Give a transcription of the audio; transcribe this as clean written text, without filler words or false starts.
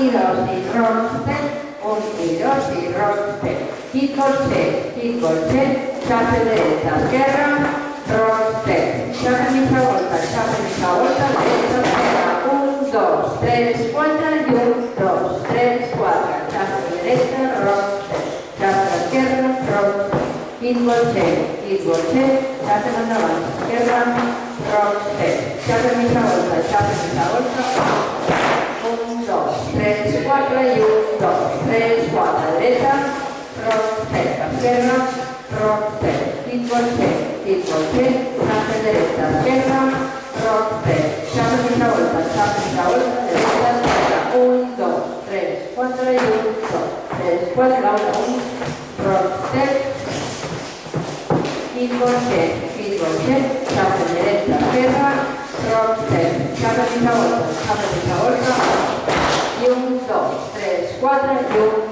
i dos, i rockstep, 1 i 2, i rockstep. Hit golpe, xafe derecha, esquerra, rockstep. Xafe mitja volta, derecha, esquerra, 1, 2, 3, 4, i 1, 2, 3, 4. Xafe derecha, rockstep. Xafe esquerra, rockstep. Hit golpe, xafe endavant, esquerra, rockstep. Xafe mitja volta, 1, 2, 3, 4, i 1, 2, 3, 4. Derecha, rockstep, esquerra, rockstep. Hit golpe, xafe derecha, esquerra, rockstep. Xafe mitja volta, derecha, esquerra, 1, 2, 3, 4, i 1, 2, 3, 4, l'altra, 1, rockstep. Hit golpe, xafe derecha, esquerra, rockstep. Xafe mitja volta, i 1, 2, 3, 4, i 1,